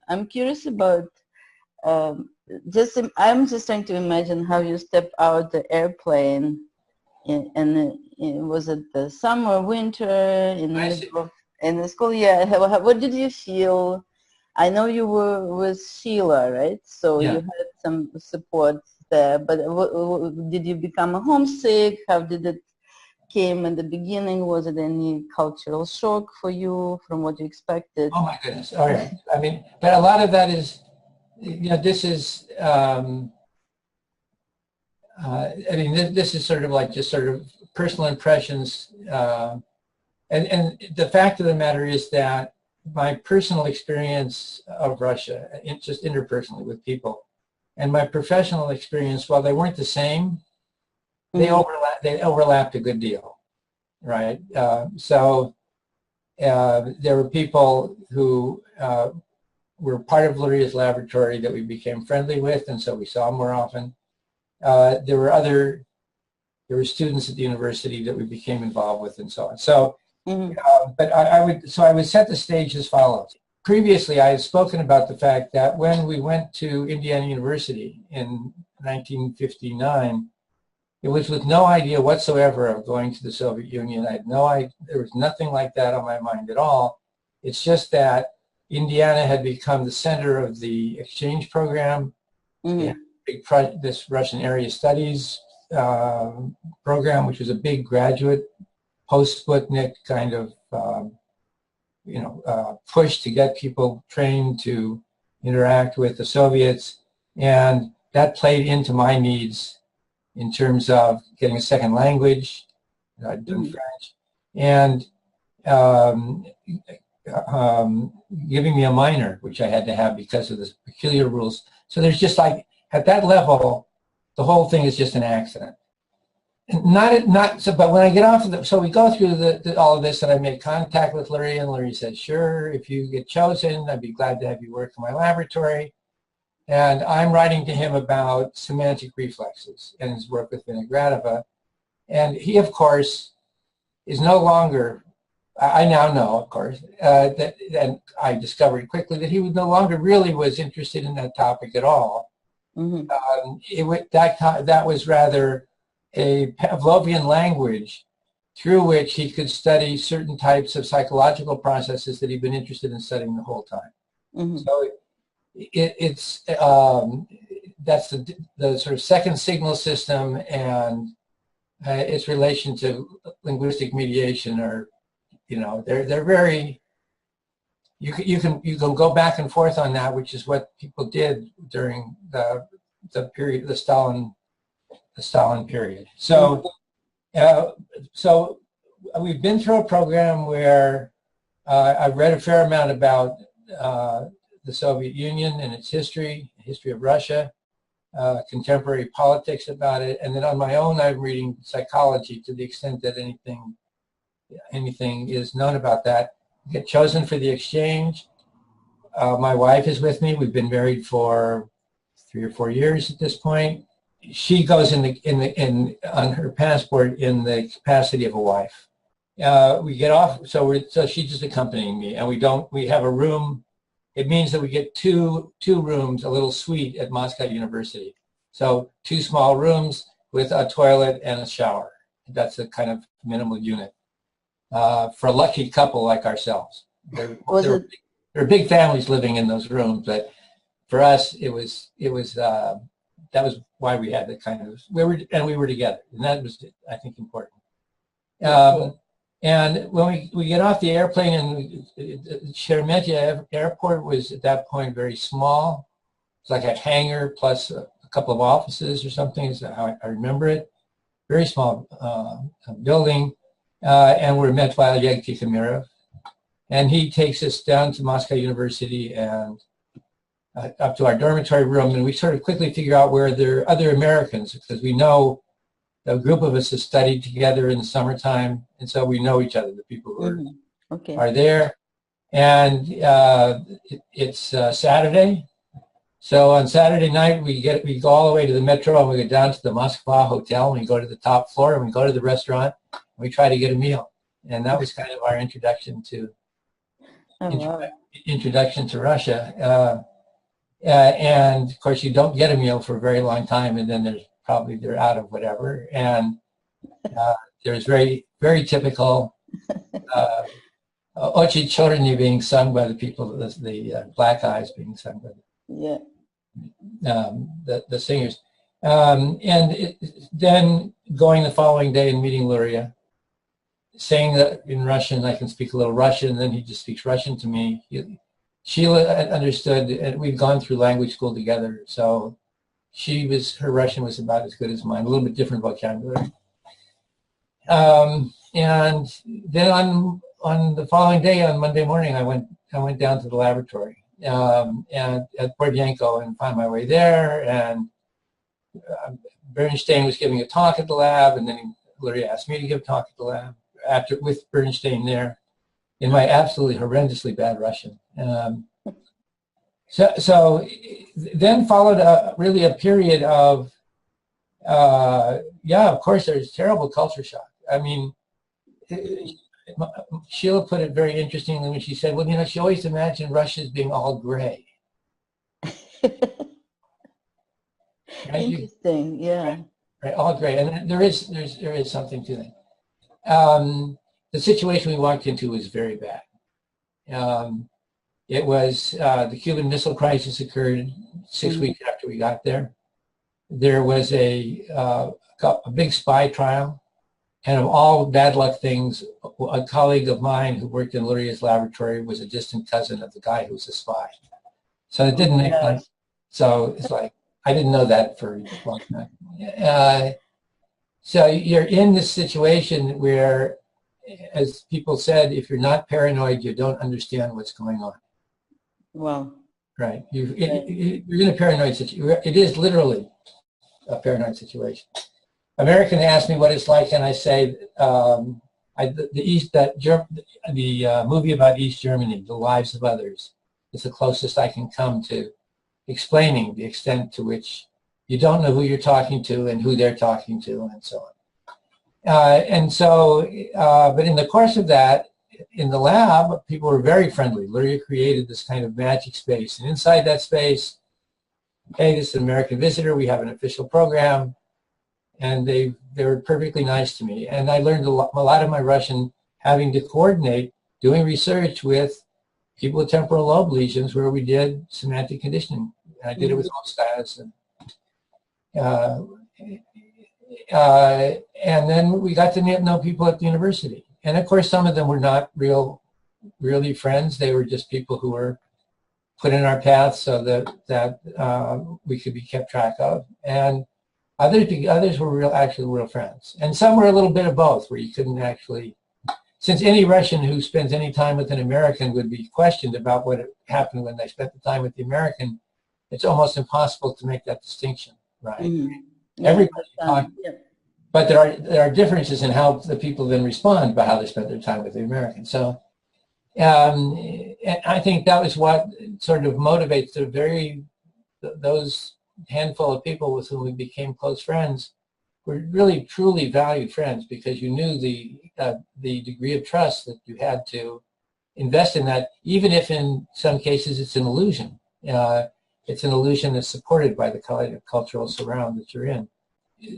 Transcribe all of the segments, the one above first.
I'm curious about I'm just trying to imagine how you step out the airplane, was it the summer, winter, in the middle of in the school year? What did you feel? I know you were with Sheila, right? So you had some support there, but did you become homesick? How did it came in the beginning? Was it any cultural shock for you from what you expected? Oh my goodness! All right. I mean, but a lot of that is, this is. I mean, this is sort of like just sort of personal impressions, and the fact of the matter is that my personal experience of Russia, just interpersonally with people, and my professional experience, while they weren't the same, they overlapped a good deal, right? So there were people who were part of Luria's laboratory that we became friendly with, and so we saw more often. There were students at the university that we became involved with, and so on. So, but I would set the stage as follows. Previously, I had spoken about the fact that when we went to Indiana University in 1959, it was with no idea whatsoever of going to the Soviet Union. I had no idea. There was nothing like that on my mind at all. It's just that Indiana had become the center of the exchange program. This Russian Area Studies program, which was a big graduate post-Sputnik kind of push to get people trained to interact with the Soviets, and that played into my needs in terms of getting a second language. I'd done French, and giving me a minor, which I had to have because of the peculiar rules. So there's just like, at that level, the whole thing is just an accident. But when I get off of the, so we go through all of this, and I make contact with Luria, and Luria says, sure, if you get chosen, I'd be glad to have you work in my laboratory. And I'm writing to him about semantic reflexes and his work with Vinogradova. And he, of course, is no longer, I now know, of course, and I discovered quickly that he was no longer really was interested in that topic at all. That was rather a Pavlovian language through which he could study certain types of psychological processes that he'd been interested in studying the whole time. So that's the sort of second signal system, and its relation to linguistic mediation are, they're very, you can go back and forth on that, which is what people did during the period, the Stalin period. So so we've been through a program where I've read a fair amount about the Soviet Union and its history of Russia, contemporary politics about it, and then on my own I'm reading psychology to the extent that anything is known about that. Get chosen for the exchange. My wife is with me. We've been married for 3 or 4 years at this point. She goes on her passport in the capacity of a wife. We get off, so she's just accompanying me, and we have a room. It means that we get two rooms, a little suite at Moscow University. So 2 small rooms with a toilet and a shower. That's a kind of minimal unit for a lucky couple like ourselves. There are big families living in those rooms, but for us, it was that was why we had the kind of, we were together, and that was, I think, important. And when we get off the airplane, and Sheremetyevo Airport was at that point very small. It's like a hangar plus a couple of offices or something, is how I remember it. Very small building, and we're met by Oleg Tikhomirov. And he takes us down to Moscow University and up to our dormitory room, and we sort of quickly figure out where there are other Americans, because we know a group of us has studied together in the summertime, and so we know each other, the people who are there. And it's Saturday. So on Saturday night, we go all the way to the metro, and we go down to the Moskva Hotel, and we go to the top floor, and we go to the restaurant, and we try to get a meal. And that was kind of our introduction to wow. introduction to Russia. And of course, you don't get a meal for a very long time, and then they're out of whatever. And there's very, very typical Ochi Chorny being sung by the people, the Black Eyes being sung by the singers. Then going the following day and meeting Luria, saying that in Russian, I can speak a little Russian, and then he just speaks Russian to me. Sheila understood, and we'd gone through language school together, so her Russian was about as good as mine, a little bit different vocabulary. And then on the following day, on Monday morning, I went down to the laboratory and at Bordienko and found my way there. And Bernstein was giving a talk at the lab, and then Luria asked me to give a talk at the lab with Bernstein there in my absolutely horrendously bad Russian. So then followed really a period of, of course, there's terrible culture shock. I mean, Sheila put it very interestingly when she said, well, she always imagined Russia as being all gray. Right? Interesting, yeah. Right, all gray. And there is something to that. The situation we walked into was very bad. It was the Cuban Missile Crisis occurred 6 weeks after we got there. There was a big spy trial, and of all bad luck things, a colleague of mine who worked in Luria's laboratory was a distant cousin of the guy who was a spy. So it didn't make sense. So it's like, I didn't know that for a long time. So you're in this situation where, as people said, if you're not paranoid, you don't understand what's going on. Well, right. You're in a paranoid situation. It is literally a paranoid situation. American asked me what it's like, and I say the movie about East Germany, The Lives of Others, is the closest I can come to explaining the extent to which you don't know who you're talking to and who they're talking to, and so on. But in the course of that, in the lab, people were very friendly. Luria created this kind of magic space, and inside that space, hey, this is an American visitor. We have an official program. And they were perfectly nice to me. And I learned a lot of my Russian having to coordinate doing research with people with temporal lobe lesions where we did semantic conditioning. And I did it with Ostads. And then we got to know people at the university. And of course, some of them were not really friends. They were just people who were put in our path so that we could be kept track of. And others were actually real friends. And some were a little bit of both, where you couldn't actually, since any Russian who spends any time with an American would be questioned about what happened when they spent the time with the American, it's almost impossible to make that distinction, right? Mm-hmm. Everybody talks, but there are differences in how the people then respond about how they spent their time with the American. So and I think that was what sort of motivates those handful of people with whom we became close friends were really truly valued friends, because you knew the degree of trust that you had to invest in that, even if in some cases it's an illusion. It's an illusion that's supported by the cultural surround that you're in.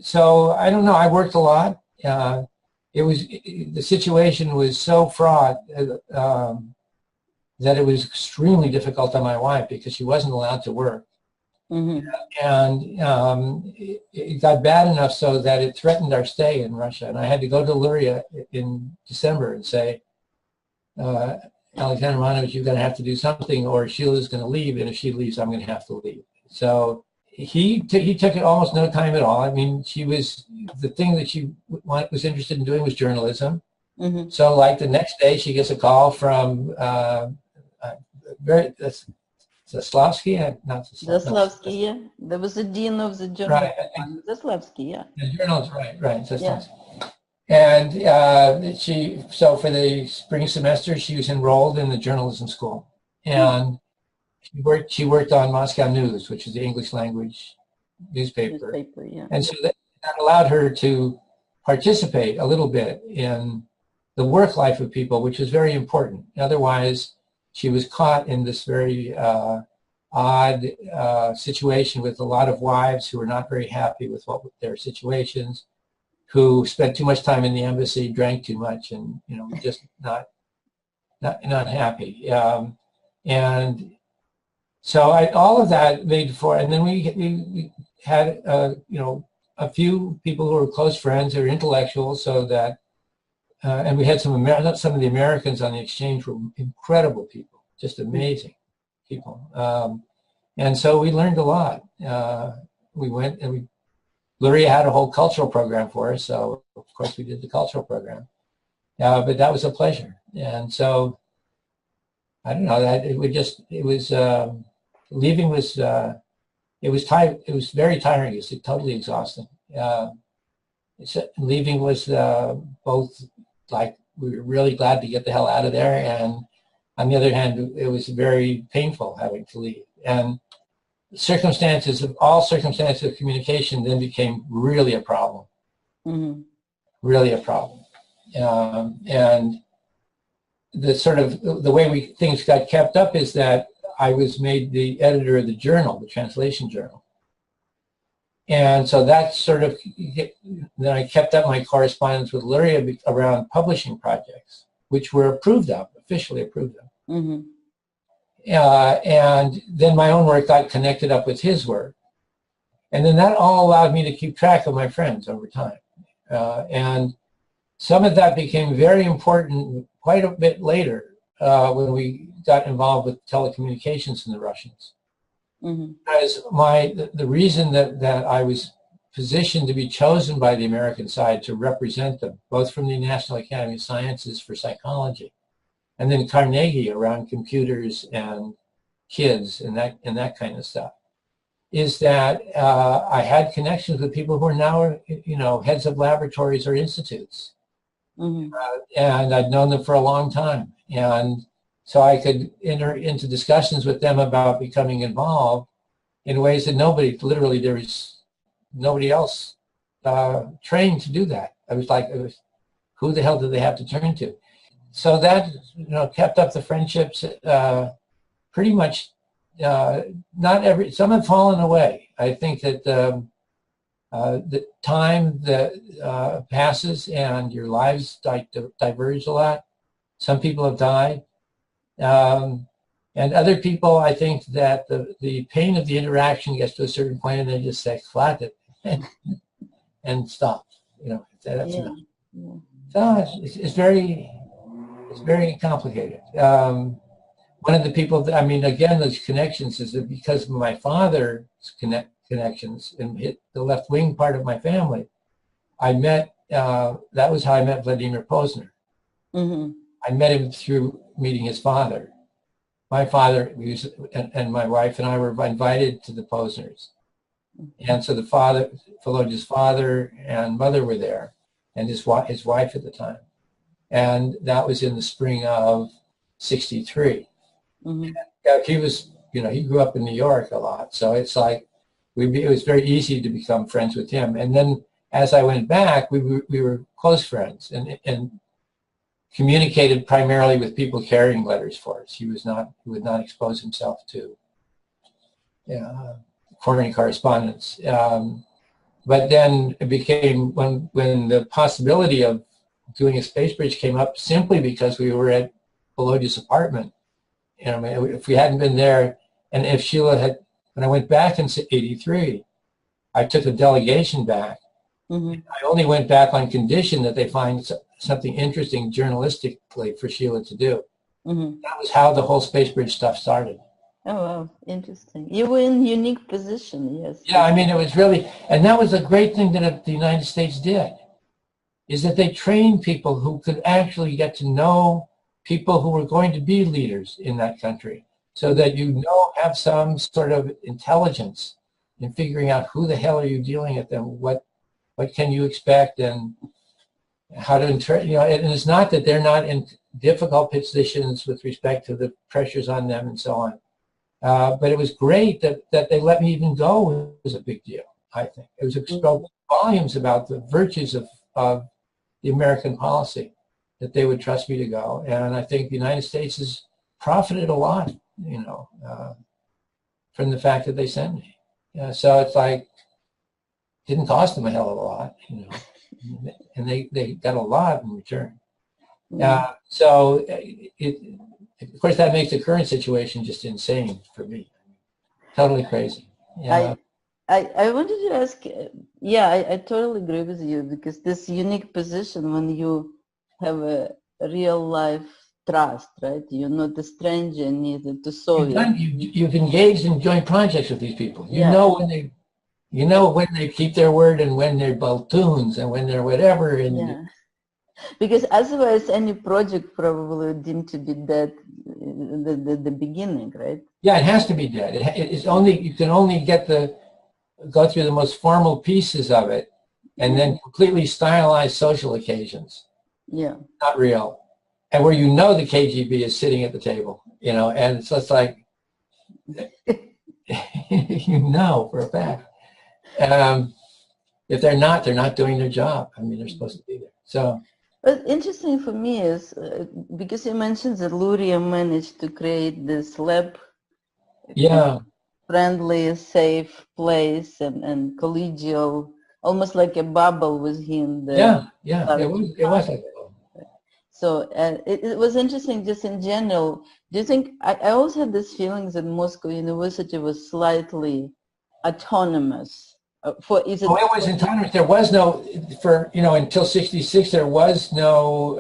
So I don't know, I worked a lot. The situation was so fraught that it was extremely difficult on my wife because she wasn't allowed to work. Mm-hmm. And it got bad enough so that it threatened our stay in Russia. And I had to go to Luria in December and say, Alexander Romanovich, you're going to have to do something, or Sheila's going to leave, and if she leaves, I'm going to have to leave. So he took it almost no time at all. I mean, the thing that she was interested in doing was journalism. Mm-hmm. So like the next day, she gets a call from Zaslavsky, not Zaslavsky, yeah. There was the dean of the journal. Right. Zaslavsky, yeah. The journals, right. Zaslavsky. Yeah. And so for the spring semester, she was enrolled in the journalism school. And she worked on Moscow News, which is the English language newspaper. Yeah. And so that allowed her to participate a little bit in the work life of people, which was very important. Otherwise, she was caught in this very odd situation with a lot of wives who were not very happy with their situations, who spent too much time in the embassy, drank too much, and just not happy. And so all of that made for, and then we had a few people who were close friends who were intellectuals, so that and we had some of the Americans on the exchange were incredible people, just amazing people. And so we learned a lot. We went and Luria had a whole cultural program for us, so of course we did the cultural program. But that was a pleasure. And so I don't know, that leaving was it was very tiring. It was totally exhausting. Leaving was both like we were really glad to get the hell out of there, and on the other hand, it was very painful having to leave. And all circumstances of communication then became really a problem. Mm-hmm. Really a problem. And the way things got kept up is that I was made the editor of the journal, the translation journal. And so that then I kept up my correspondence with Luria around publishing projects, which were officially approved of. Mm-hmm. And then my own work got connected up with his work. And then that all allowed me to keep track of my friends over time. And some of that became very important quite a bit later when we got involved with telecommunications in the Russians. Mm-hmm. Because the reason that I was positioned to be chosen by the American side to represent them, both from the National Academy of Sciences for psychology, and then Carnegie around computers and kids and that kind of stuff, is that I had connections with people who are now heads of laboratories or institutes. Mm-hmm. And I'd known them for a long time. And so I could enter into discussions with them about becoming involved in ways that there was nobody else trained to do that. I was like, who the hell did they have to turn to? So that, kept up the friendships pretty much. Some have fallen away. I think that the time that passes and your lives diverge a lot. Some people have died. And other people, I think that the pain of the interaction gets to a certain point and they just say, flat it and stop. That's enough. Yeah. So it's very complicated. One of the people again, those connections is that because of my father's connections and hit the left wing part of my family, I met, that was how I met Vladimir Posner. Mm-hmm. I met him through meeting his father. My father and my wife and I were invited to the Posners. And so Volodya's father and mother were there, and his wife at the time. And that was in the spring of '63. Mm-hmm. He grew up in New York a lot. So it's like, it was very easy to become friends with him. And then as I went back, we were close friends and communicated primarily with people carrying letters for us. He would not expose himself to foreign correspondence. But then it became, when the possibility of doing a space bridge came up, simply because we were at Volodya's apartment. If we hadn't been there, and if Sheila had, when I went back in '83, I took a delegation back. Mm-hmm. I only went back on condition that they find something interesting journalistically for Sheila to do. Mm-hmm. That was how the whole space bridge stuff started. Oh, wow. Interesting. You were in a unique position, yes. Yeah, it was really, and that was a great thing that the United States did, is that they trained people who could actually get to know people who were going to be leaders in that country, so that have some sort of intelligence in figuring out who the hell are you dealing with them, what can you expect, and how to interpret. And it's not that they're not in difficult positions with respect to the pressures on them and so on. But it was great that they let me even go. It was a big deal, I think. It spoke volumes about the virtues of the American policy, that they would trust me to go. And I think the United States profited a lot, from the fact that they sent me. So it's like, didn't cost them a hell of a lot, and they got a lot in return. So of course, that makes the current situation just insane for me. Totally crazy. Yeah. I wanted to ask, I totally agree with you, because this unique position when you have a real life trust, right? You're not a stranger neither to Soviet. You've engaged in joint projects with these people. You know when they keep their word and when they're baltoons and when they're whatever. And because otherwise any project probably deemed to be dead the beginning, right? Yeah, it has to be dead. You can only go through the most formal pieces of it, and then completely stylized social occasions. Yeah. Not real. And where the KGB is sitting at the table, and so it's like, for a fact. If they're not doing their job. I mean, they're supposed to be there. So. But interesting for me is, because you mentioned that Luria managed to create this lab. Yeah. Friendly, safe place and collegial, almost like a bubble with him. It was like that. So it was interesting just in general. Do you think, I always had this feeling that Moscow University was slightly autonomous. It was autonomous. There was no, until 66, there was no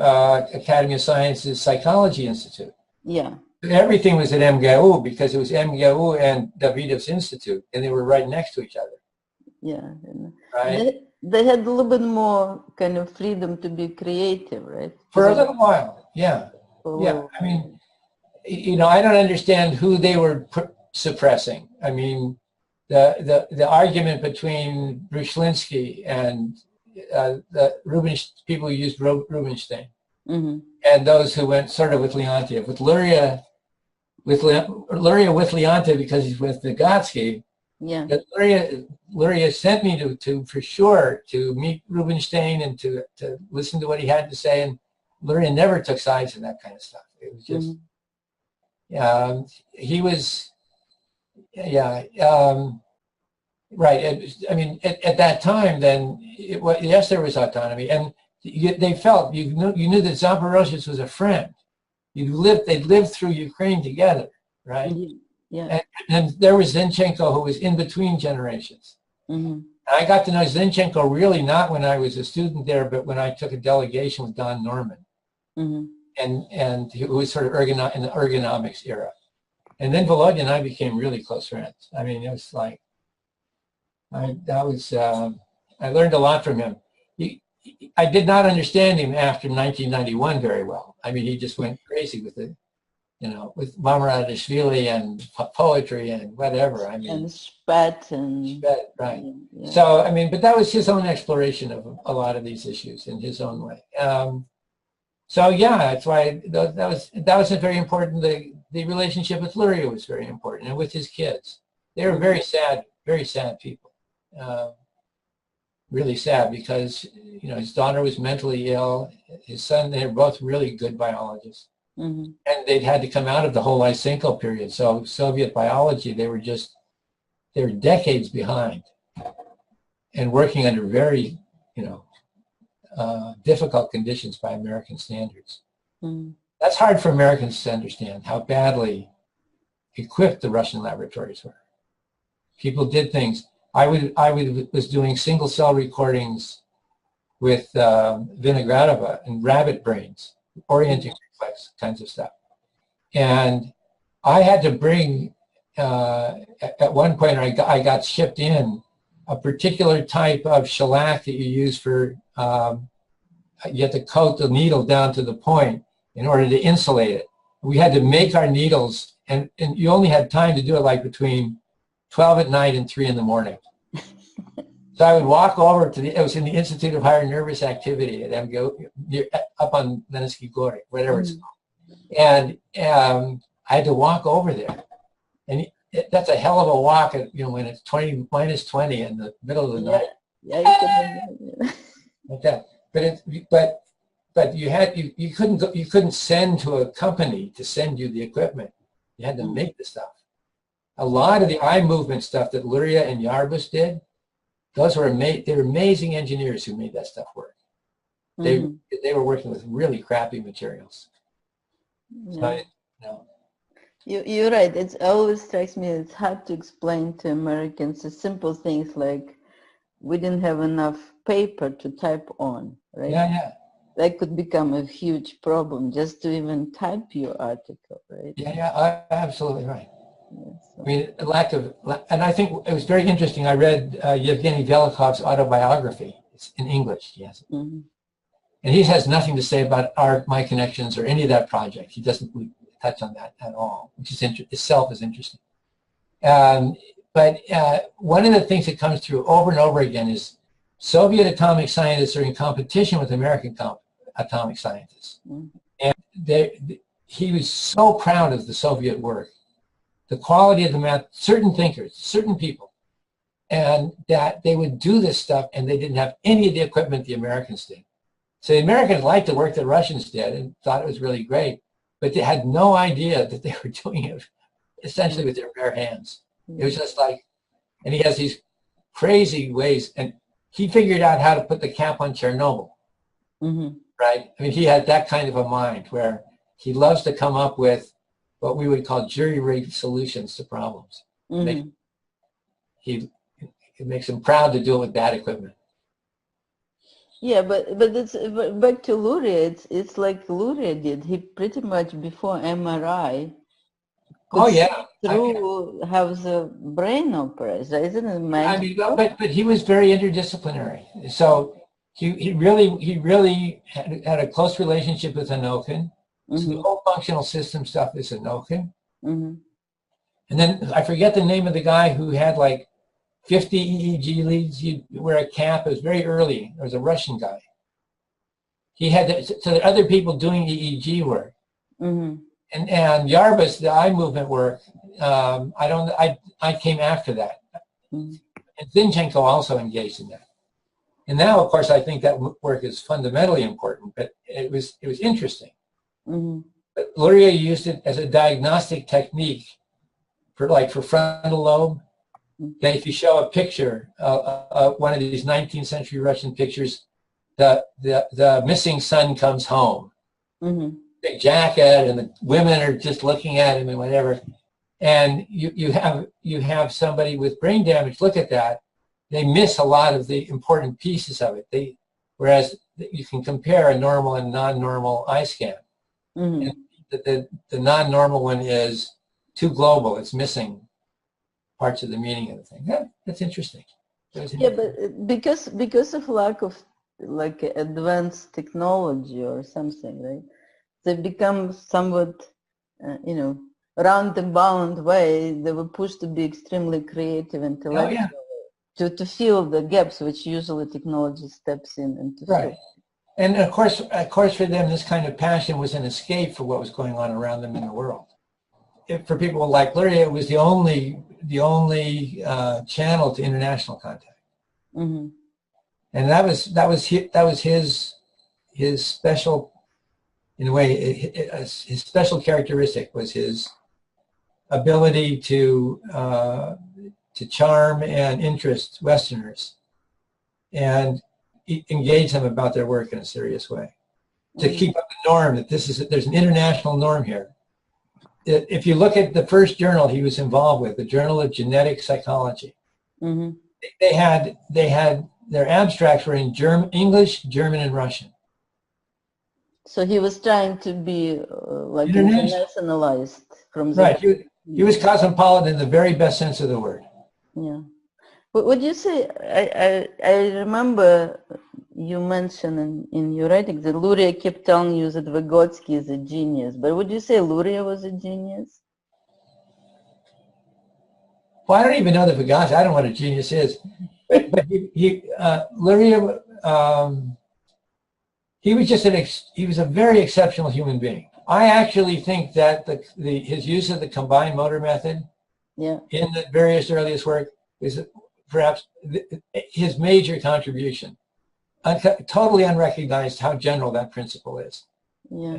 Academy of Sciences Psychology Institute. Yeah. Everything was at MGU because it was MGU and Davidov's Institute, and they were right next to each other. Yeah. Right. They had a little bit more kind of freedom to be creative, right? For a little while, yeah. Yeah. I mean, I don't understand who they were suppressing. I mean, the argument between Bruslinsky and the people who used Rubinstein, and those who went sort of with Leontief, with Luria with Leontief because he's with Vygotsky. Yeah. Luria sent me to for sure to meet Rubinstein and to listen to what he had to say, and Luria never took sides in that kind of stuff. It was just he was right. I mean, at that time, then yes, there was autonomy, and they felt you knew that Zaporozhye was a friend. They'd lived through Ukraine together, right? Yeah. And there was Zinchenko, who was in between generations. I got to know Zinchenko really not when I was a student there, but when I took a delegation with Don Norman, and he was sort of in the ergonomics era. And then Volodya and I became really close friends. I mean, it was like I learned a lot from him. I did not understand him after 1991 very well. I mean, he just went crazy with it, with Mamaradishvili and poetry and whatever. I mean, and spat, right. Yeah. So, I mean, but that was his own exploration of a lot of these issues in his own way. So yeah, that's why that was a very important. The relationship with Luria was very important, and with his kids, they were very sad people. Really sad because his daughter was mentally ill. His son, they were both really good biologists, and they'd had to come out of the whole Lysenko period. So Soviet biology, they were decades behind, and working under very difficult conditions by American standards. That's hard for Americans to understand how badly equipped the Russian laboratories were. People did things. I was doing single cell recordings with Vinogradova and rabbit brains, orienting reflex kinds of stuff. And I had to bring, at one point I got shipped in a particular type of shellac that you use for, you have to coat the needle down to the point in order to insulate it. We had to make our needles, and you only had time to do it like between 12 at night and 3 in the morning. So I would walk over to it was in the Institute of Higher Nervous Activity at MGO, up on Lansky Gory, whatever it's called. And I had to walk over there. And that's a hell of a walk at, when it's -20 in the middle of the night. Yeah, you can. Like that. But but you couldn't send to a company to send you the equipment. You had to make the stuff. A lot of the eye movement stuff that Luria and Yarbus did, they were amazing engineers who made that stuff work. They were working with really crappy materials. Yeah. So, You're right. It always strikes me it's hard to explain to Americans the simple things like we didn't have enough paper to type on, right? Yeah. That could become a huge problem just to even type your article, right? Yeah, absolutely right. Yeah, so. I mean, and I think it was very interesting. I read Yevgeny Velikov's autobiography. It's in English, yes. And he has nothing to say about my connections or any of that project. He doesn't touch on that at all, which is itself is interesting. But one of the things that comes through over and over again is Soviet atomic scientists are in competition with American atomic scientists. And he was so proud of the Soviet work, the quality of the math, certain thinkers, certain people, and that they would do this stuff and they didn't have any of the equipment the Americans did. So the Americans liked the work the Russians did and thought it was really great, but they had no idea that they were doing it essentially with their bare hands. It was just like, and he has these crazy ways, and he figured out how to put the cap on Chernobyl, right? I mean, he had that kind of a mind where he loves to come up with what we would call jury-rigged solutions to problems. It makes him proud to do it with bad equipment. Yeah, but it's back to Luria. It's like Luria did. He pretty much before MRI. Through how the brain operates, isn't it? I mean, but he was very interdisciplinary. So he really had a close relationship with Anokin. So the whole functional system stuff is Anokin. And then I forget the name of the guy who had like 50 EEG leads. You'd wear a cap. It was very early. There was a Russian guy. He had so there are other people doing EEG work. And Yarbus, the eye movement work, I came after that. And Zinchenko also engaged in that. And now, of course, I think that work is fundamentally important, but it was interesting. But Luria used it as a diagnostic technique for frontal lobe. That if you show a picture, one of these 19th century Russian pictures, the missing son comes home. Big jacket, and the women are just looking at him and whatever. And you have somebody with brain damage look at that. They miss a lot of the important pieces of it. Whereas you can compare a normal and non-normal eye scan. And the non-normal one is too global. It's missing parts of the meaning of the thing. That's interesting. Yeah, but because of lack of like advanced technology or something, right? They become somewhat, roundabout way. They were pushed to be extremely creative, intellectual, to fill the gaps which usually technology steps in and to fill. And of course, for them, this kind of passion was an escape for what was going on around them in the world. For people like Luria, it was the only channel to international contact. And that was his special. In a way, his special characteristic was his ability to charm and interest Westerners and engage them about their work in a serious way. To keep up the norm that there's an international norm here. If you look at the first journal he was involved with, the Journal of Genetic Psychology, they had their abstracts were in English, German, and Russian. So he was trying to be like internationalized from the He was cosmopolitan in the very best sense of the word. Yeah. But would you say, I remember you mentioned in your writing that Luria kept telling you that Vygotsky is a genius, but would you say Luria was a genius? Well, I don't even know that Vygotsky, I don't know what a genius is. But Luria, he was a very exceptional human being. I actually think that his use of the combined motor method in the various earliest work is perhaps his major contribution. totally unrecognized how general that principle is. Yeah.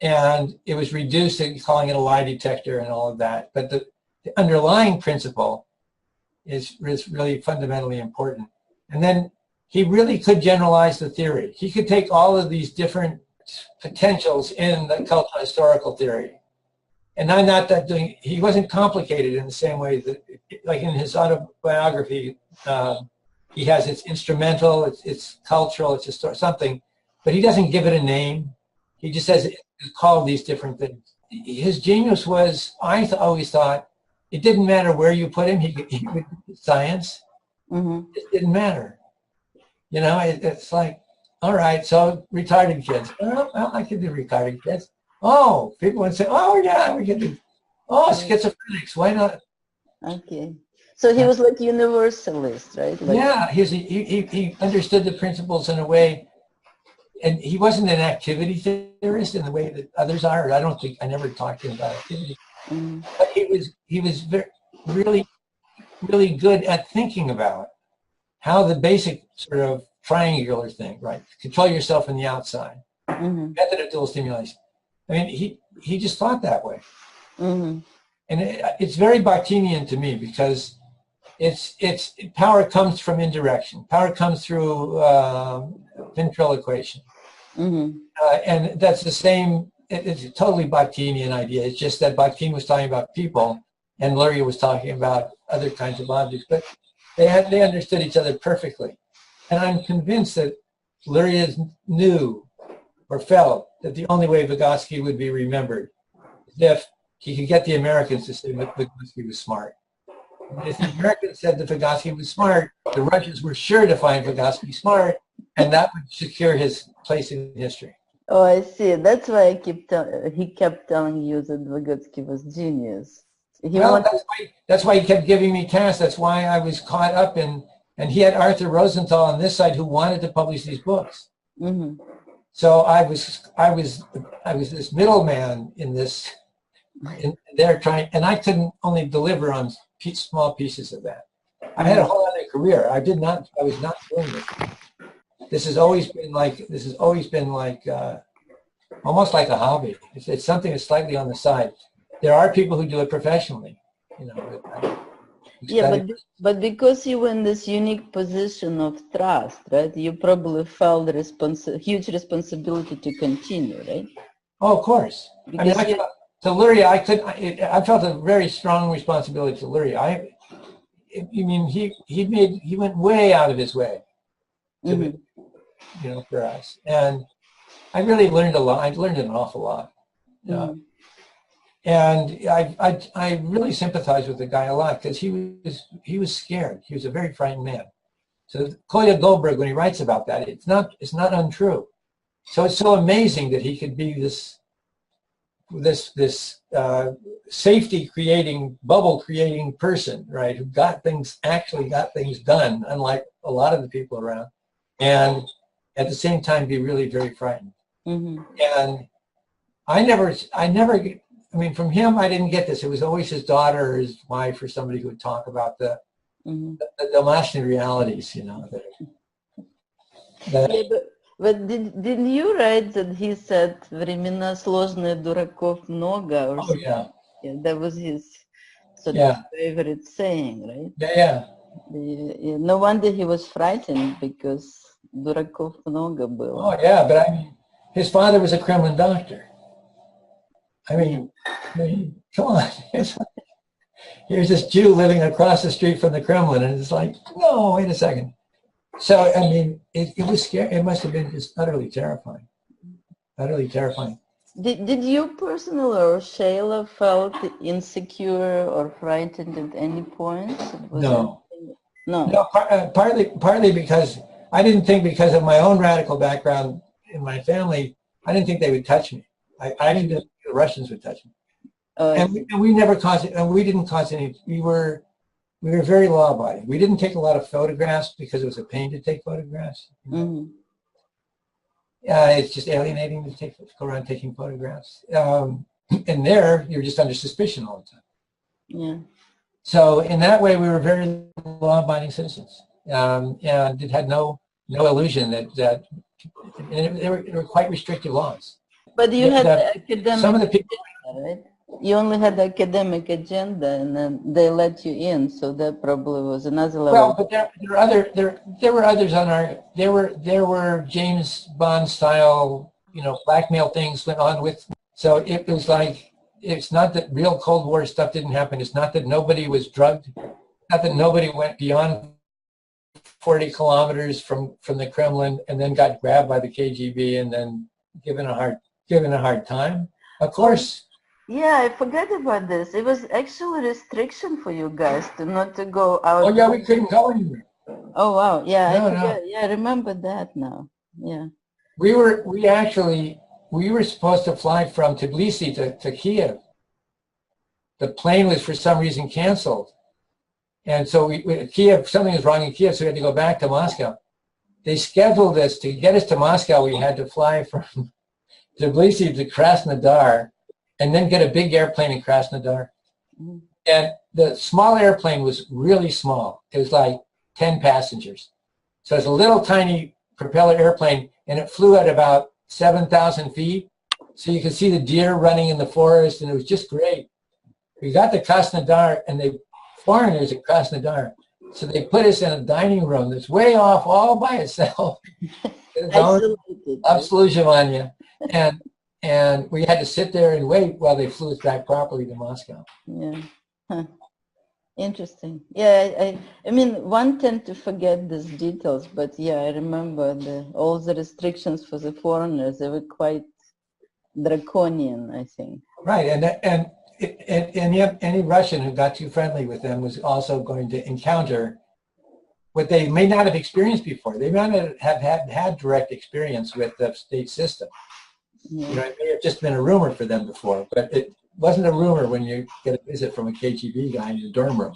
And it was reduced to calling it a lie detector and all of that. But the underlying principle is really fundamentally important. And then he really could generalize the theory. He could take all of these different potentials in the cultural historical theory. And I'm not that doing, he wasn't complicated in the same way that, like in his autobiography, he has it's instrumental, it's cultural, it's something, but he doesn't give it a name. He just says it's called these different things. His genius was, I always thought, it didn't matter where you put him, he could do science. Mm-hmm. It didn't matter. You know, it's like, all right, so retarded kids. Oh, well, I can do retarded kids. Oh, people would say, oh, yeah, we can do, oh, schizophrenics, why not? Okay. So he was like universalist, right? Like, yeah, he understood the principles in a way, and he wasn't an activity theorist in the way that others are. I don't think, I never talked to him about activity. mm-hmm. But he was really good at thinking about how the basic sort of triangular thing, right? Control yourself from the outside. Mm-hmm. Method of dual stimulation. I mean, he just thought that way. Mm-hmm. And it's very Bakhtinian to me because it's power comes from indirection. Power comes through ventriloquation. Mm-hmm. And that's the same, it's a totally Bakhtinian idea. It's just that Bakhtin was talking about people and Luria was talking about other kinds of objects, but they understood each other perfectly. And I'm convinced that Luria knew or felt that the only way Vygotsky would be remembered is if he could get the Americans to say that Vygotsky was smart. And if the Americans said that Vygotsky was smart, the Russians were sure to find Vygotsky smart, and that would secure his place in history. Oh, I see. That's why he kept telling you that Vygotsky was genius. That's why he kept giving me tasks. That's why I was caught up in, and he had Arthur Rosenthal on this side who wanted to publish these books. Mm-hmm. So I was this middleman in this, in there trying, and I couldn't only deliver on small pieces of that. I had a whole other career. I was not doing this. This has always been like almost like a hobby. It's something that's slightly on the side. There are people who do it professionally, you know. Yeah, but because you were in this unique position of trust, right? You probably felt huge responsibility to continue, right? Oh, of course. Because I mean, to Luria, I felt a very strong responsibility to Luria. He went way out of his way to, mm-hmm. you know, for us, and I really learned a lot. I learned an awful lot. Mm-hmm. And I really sympathize with the guy a lot because he was scared. He was a very frightened man. So Kolya Goldberg, when he writes about that, it's not untrue. So it's so amazing that he could be this safety creating, bubble creating person, right? Who actually got things done, unlike a lot of the people around, and at the same time be really very frightened. Mm-hmm. And I mean, from him, I didn't get this. It was always his daughter or his wife or somebody who would talk about the domestic realities, you know. But didn't you write that he said «Времена сложные, дураков много»? Or yeah. Yeah, that was his sort of favorite saying, right? Yeah. No wonder he was frightened because дураков много было. Oh, yeah, but I mean, his father was a Kremlin doctor. I mean, come on. Here's this Jew living across the street from the Kremlin, and it's like, no, wait a second. So, I mean, it was scary. It must have been just utterly terrifying. Utterly terrifying. Did you personally or Shayla felt insecure or frightened at any point? No, partly because I didn't think, because of my own radical background in my family, I didn't think they would touch me. I didn't think the Russians would touch me. And we never caused it, and we didn't cause any. We were very law-abiding. We didn't take a lot of photographs because it was a pain to take photographs. Mm-hmm. It's just alienating to go around taking photographs. And there, you're just under suspicion all the time. Yeah. So in that way, we were very law-abiding citizens, and it had no no illusion that and they were quite restrictive laws. But you had the academic some of the people, agenda, right? You only had the academic agenda, and then they let you in, so that probably was another level. well, but there were others on our, there were James Bond style, you know, blackmail things went on with, so it was like, it's not that real Cold War stuff didn't happen. It's not that nobody was drugged, not that nobody went beyond 40 kilometers from the Kremlin and then got grabbed by the KGB and then given a hard time. Of course. Yeah, I forgot about this. It was actually a restriction for you guys to not to go out. Oh yeah, we couldn't go anywhere. Oh wow, yeah, No, I forgot. no. Yeah, I remember that now. Yeah. We were supposed to fly from Tbilisi to Kiev. The plane was for some reason canceled. And so Kiev, something was wrong in Kiev, so we had to go back to Moscow. They scheduled us to get us to Moscow. We had to fly from Tbilisi to Krasnodar and then get a big airplane in Krasnodar. Mm-hmm. And the small airplane was really small. It was like 10 passengers. So it's a little tiny propeller airplane, and it flew at about 7,000 feet. So you could see the deer running in the forest, and it was just great. We got to Krasnodar, and they foreigners at Krasnodar. So they put us in a dining room that's way off all by itself. Absolution. And we had to sit there and wait while they flew us back properly to Moscow. Yeah. Huh. Interesting. Yeah, I mean, one tend to forget these details, but yeah, I remember all the restrictions for the foreigners. They were quite draconian, I think. Right, and yet any Russian who got too friendly with them was also going to encounter what they may not have experienced before. They might not have had direct experience with the state system. Yeah. You know, it may have just been a rumor for them before, but it wasn't a rumor when you get a visit from a KGB guy in your dorm room.